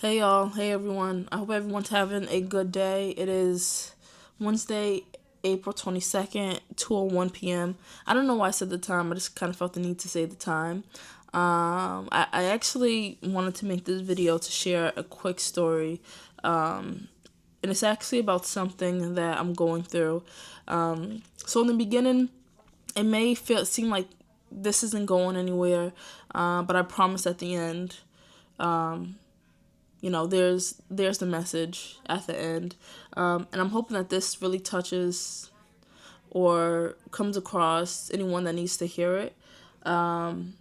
Hey y'all, hey everyone. I hope everyone's having a good day. It is Wednesday, April 22nd, 2:01 p.m. I don't know why I said the time, I just kind of felt the need to say the time. I actually wanted to make this video to share a quick story. And it's actually about something that I'm going through. So in the beginning, it may seem like this isn't going anywhere, but I promise at the end, there's the message at the end, and I'm hoping that this really touches or comes across anyone that needs to hear it. And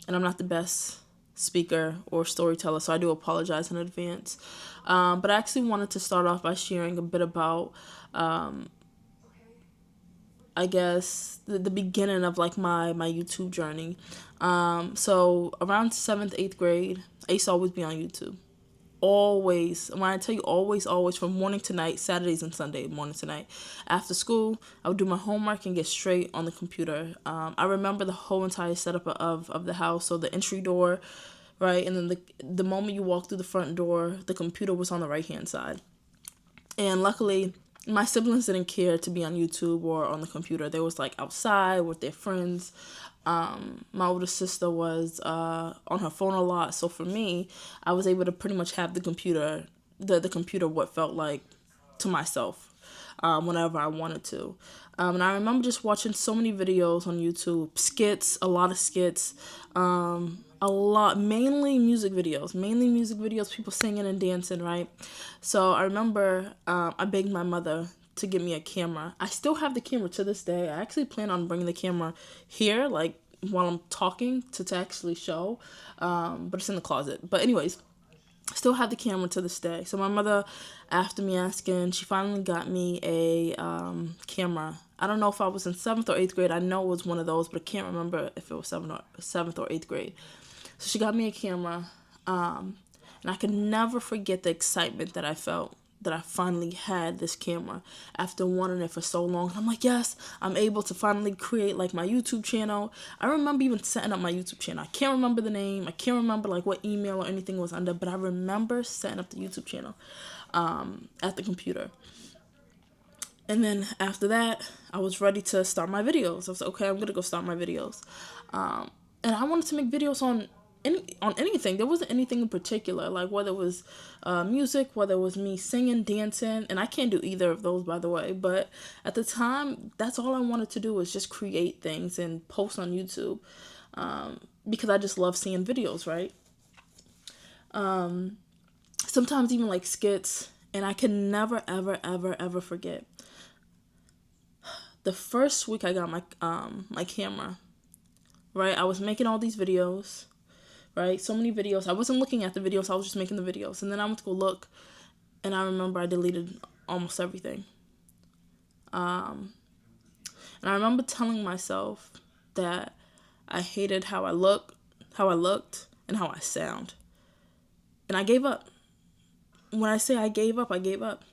I'm not the best speaker or storyteller, so I do apologize in advance. But I actually wanted to start off by sharing a bit about, I guess, the beginning of like my YouTube journey. So around seventh, eighth grade, I used to always be on YouTube. Always. When I tell you always, from morning to night, Saturdays and Sunday, morning to night. After school, I would do my homework and get straight on the computer. I remember the whole entire setup of the house. So the entry door, right? And then the moment you walk through the front door, the computer was on the right-hand side. And luckily, my siblings didn't care to be on YouTube or on the computer. They was like outside with their friends. My older sister was on her phone a lot. So for me, I was able to pretty much have the computer what felt like to myself whenever I wanted to. And I remember just watching so many videos on YouTube, skits, a lot of skits, mainly music videos, people singing and dancing, right? So I remember I begged my mother to get me a camera. I still have the camera to this day. I actually plan on bringing the camera here, like while I'm talking to actually show, but it's in the closet. But anyways, still have the camera to this day. So my mother, after me asking, she finally got me a camera. I don't know if I was in 7th or 8th grade. I know it was one of those, but I can't remember if it was 7th or 8th grade. So she got me a camera, and I can never forget the excitement that I felt that I finally had this camera after wanting it for so long. I'm like, yes, I'm able to finally create like my YouTube channel. I remember even setting up my YouTube channel. I can't remember the name. I can't remember like what email or anything was under, but I remember setting up the YouTube channel at the computer. And then after that, I was ready to start my videos. I was like, okay, I'm gonna go start my videos. And I wanted to make videos on anything. There wasn't anything in particular, like whether it was music, whether it was me singing, dancing, and I can't do either of those, by the way. But at the time, that's all I wanted to do was just create things and post on YouTube, because I just love seeing videos, right? Sometimes even like skits, and I can never, ever, ever, ever forget the first week I got my camera. Right, I was making all these videos, right? So many videos. I wasn't looking at the videos. I was just making the videos. And then I went to go look, and I remember I deleted almost everything. And I remember telling myself that I hated how I looked, and how I sound. And I gave up. When I say I gave up, I gave up.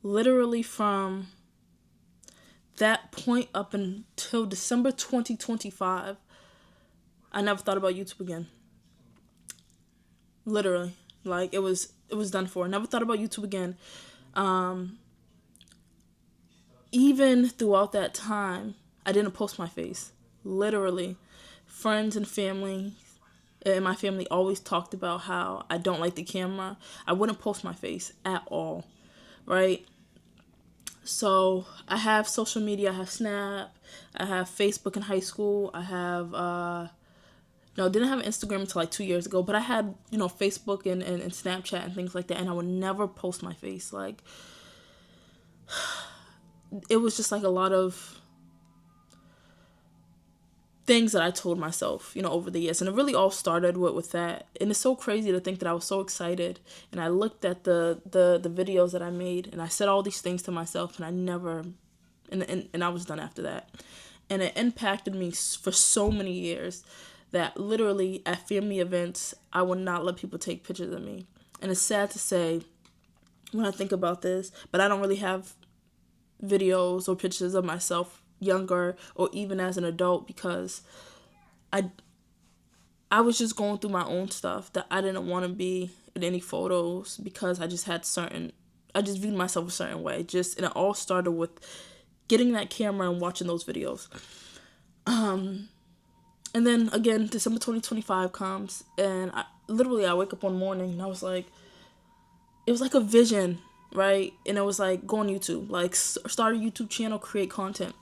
Literally from that point up until December 2025, I never thought about YouTube again. Literally. Like it was done for. I never thought about YouTube again. Even throughout that time, I didn't post my face. Literally. Friends and family and my family always talked about how I don't like the camera. I wouldn't post my face at all. Right? So I have social media. I have Snap. I have Facebook in high school. I have no, didn't have Instagram until like 2 years ago, but I had, Facebook and Snapchat and things like that, and I would never post my face. Like, it was just like a lot of things that I told myself, over the years. And it really all started with that. And it's so crazy to think that I was so excited, and I looked at the videos that I made, and I said all these things to myself, and I never, and I was done after that. And it impacted me for so many years that literally at family events, I would not let people take pictures of me. And it's sad to say when I think about this, but I don't really have videos or pictures of myself younger or even as an adult, because I was just going through my own stuff that I didn't want to be in any photos because I just viewed myself a certain way. And it all started with getting that camera and watching those videos. And then again, December 2025 comes, and I wake up one morning and I was like, it was like a vision, right? And it was like, go on YouTube, like start a YouTube channel, create content.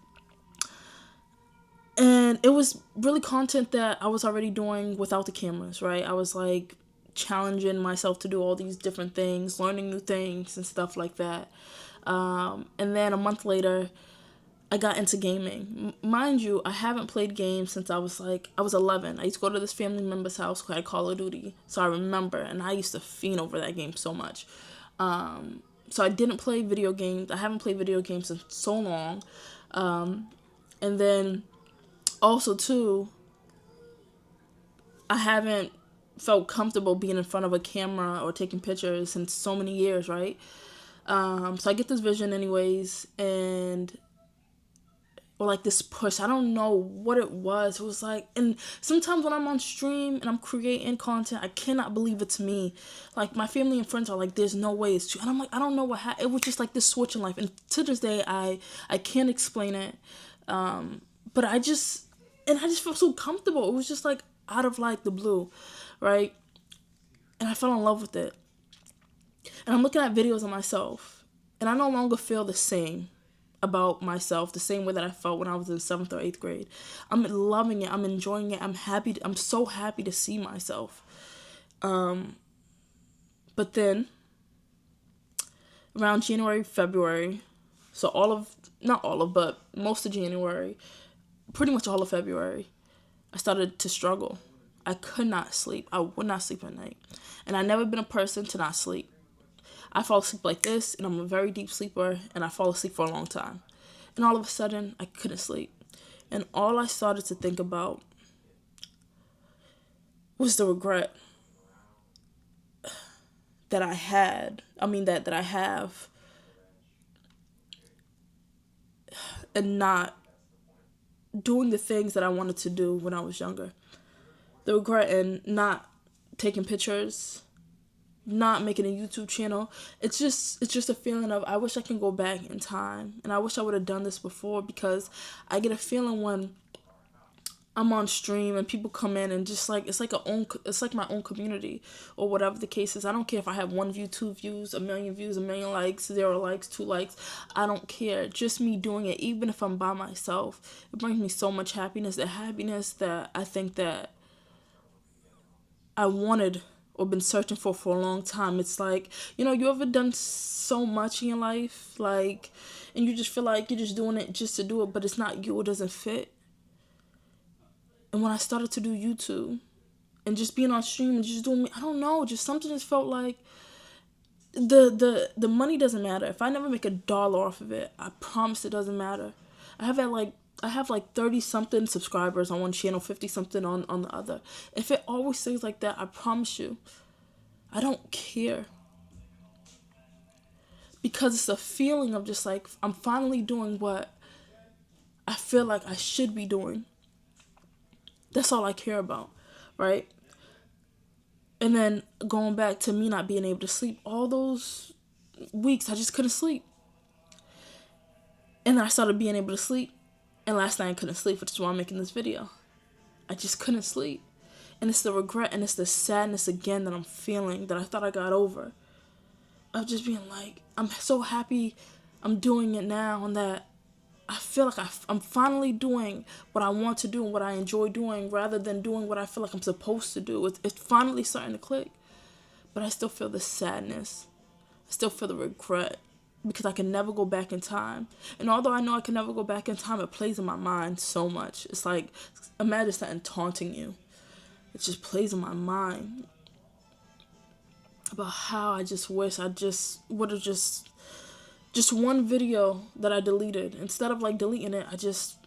And it was really content that I was already doing without the cameras, right? I was like challenging myself to do all these different things, learning new things and stuff like that. And then a month later, I got into gaming. Mind you, I haven't played games since I was 11. I used to go to this family member's house who had Call of Duty. So I remember, and I used to fiend over that game so much. So I didn't play video games. I haven't played video games in so long. And then also too, I haven't felt comfortable being in front of a camera or taking pictures in so many years, right? So I get this vision anyways, and or like this push. I don't know what it was. It was like, and sometimes when I'm on stream and I'm creating content, I cannot believe it's me. Like my family and friends are like, "There's no way it's true," and I'm like, I don't know what happened. It was just like this switch in life, and to this day, I can't explain it. But I just felt so comfortable. It was just like out of like the blue, right? And I fell in love with it. And I'm looking at videos of myself, and I no longer feel the same about myself the same way that I felt when I was in 7th or 8th grade. I'm loving it. I'm enjoying it. I'm happy. I'm so happy to see myself. But then around January, February, so not all of, but most of January, pretty much all of February, I started to struggle. I could not sleep. I would not sleep at night. And I've never been a person to not sleep. I fall asleep like this, and I'm a very deep sleeper, and I fall asleep for a long time. And all of a sudden, I couldn't sleep. And all I started to think about was the regret that I had. That I have. And not doing the things that I wanted to do when I was younger. The regret in not taking pictures, not making a YouTube channel. It's just a feeling of I wish I can go back in time, and I wish I would have done this before, because I get a feeling when I'm on stream and people come in and just like it's like my own community or whatever the case is. I don't care if I have 1 view, 2 views, 1,000,000 views, 1,000,000 likes, 0 likes, 2 likes. I don't care. Just me doing it, even if I'm by myself, it brings me so much happiness. The happiness that I think that I wanted or been searching for a long time. It's like, you ever done so much in your life, like, and you just feel like you're just doing it just to do it, but it's not you, it doesn't fit. And when I started to do YouTube and just being on stream and just doing, I don't know, just something just felt like the money doesn't matter. If I never make $1 off of it, I promise it doesn't matter. I have like 30 something subscribers on one channel, 50 something on the other. If it always stays like that, I promise you, I don't care. Because it's a feeling of just like, I'm finally doing what I feel like I should be doing. That's all I care about, right? And then going back to me not being able to sleep, all those weeks I just couldn't sleep. And then I started being able to sleep. And last night I couldn't sleep, which is why I'm making this video. I just couldn't sleep. And it's the regret and it's the sadness again that I'm feeling that I thought I got over. Of just being like, I'm so happy I'm doing it now, and that I feel like I'm finally doing what I want to do and what I enjoy doing, rather than doing what I feel like I'm supposed to do. It's finally starting to click. But I still feel the sadness. I still feel the regret, because I can never go back in time. And although I know I can never go back in time, it plays in my mind so much. It's like, imagine something taunting you. It just plays in my mind about how I just wish I just would have just one video that I deleted. Instead of like deleting it, I just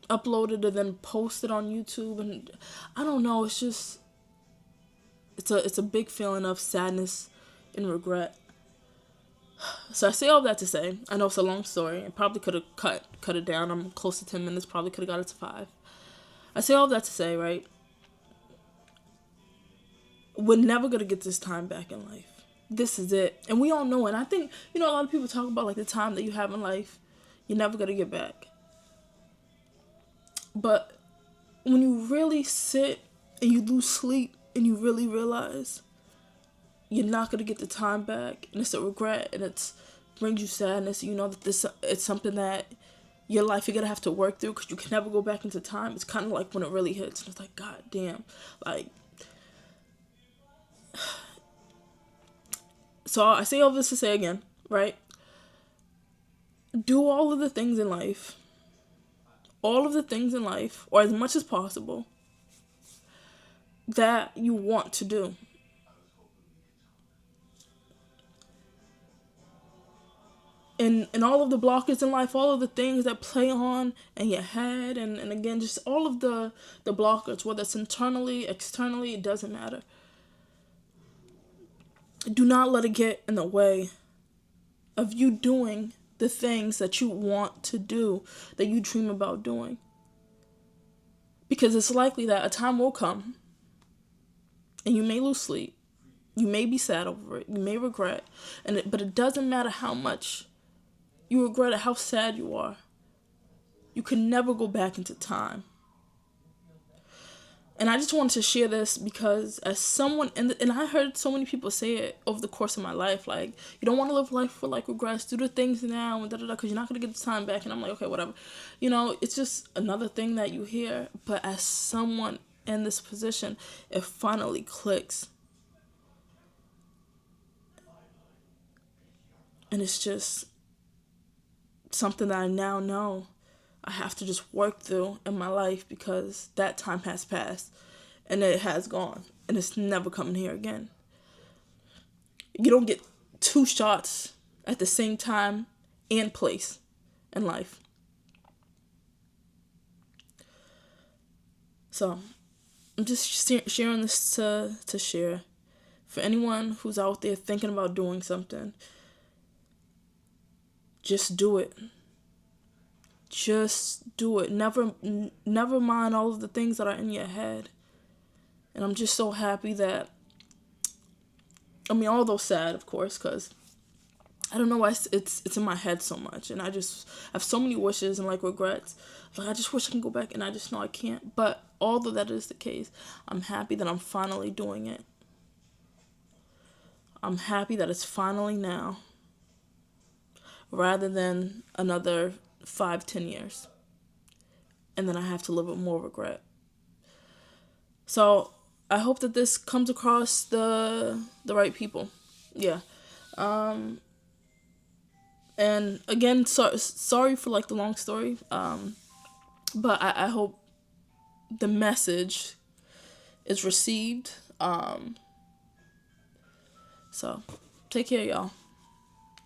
uploaded and then posted on YouTube. And I don't know, it's just, it's a big feeling of sadness and regret. So I say all that to say, I know it's a long story. I probably could have cut it down. I'm close to 10 minutes, probably could have got it to 5. I say all that to say, right? We're never gonna get this time back in life. This is it. And we all know it. And I think, a lot of people talk about like the time that you have in life, you're never gonna get back. But when you really sit and you lose sleep and you really realize you're not gonna get the time back, and it's a regret, and it's brings you sadness. You know that this it's something that your life you're gonna have to work through because you can never go back into time. It's kind of like when it really hits, and it's like, God damn, like. So I say all this to say again, right? Do all of the things in life, or as much as possible, that you want to do. And all of the blockers in life, all of the things that play on in your head, and again, just all of the blockers, whether it's internally, externally, it doesn't matter. Do not let it get in the way of you doing the things that you want to do, that you dream about doing. Because it's likely that a time will come and you may lose sleep. You may be sad over it. You may regret. But it doesn't matter how much you regret it, how sad you are. You can never go back into time. And I just wanted to share this because as someone, and I heard so many people say it over the course of my life, like, you don't want to live life with like regrets, do the things now, and because you're not going to get the time back. And I'm like, okay, whatever. It's just another thing that you hear. But as someone in this position, it finally clicks. And it's just something that I now know I have to just work through in my life because that time has passed and it has gone and it's never coming here again. You don't get two shots at the same time and place in life. So I'm just sharing this to share. For anyone who's out there thinking about doing something, just do it. Just do it. Never mind all of the things that are in your head. And I'm just so happy that, although sad, of course, because I don't know why it's in my head so much. And I have so many wishes and like regrets. Like, I just wish I can go back, and I just know I can't. But although that is the case, I'm happy that I'm finally doing it. I'm happy that it's finally now, rather than another 5-10 years. And then I have to live with more regret. So I hope that this comes across the right people. Yeah. And again, sorry for like the long story. But I hope the message is received. So take care, y'all.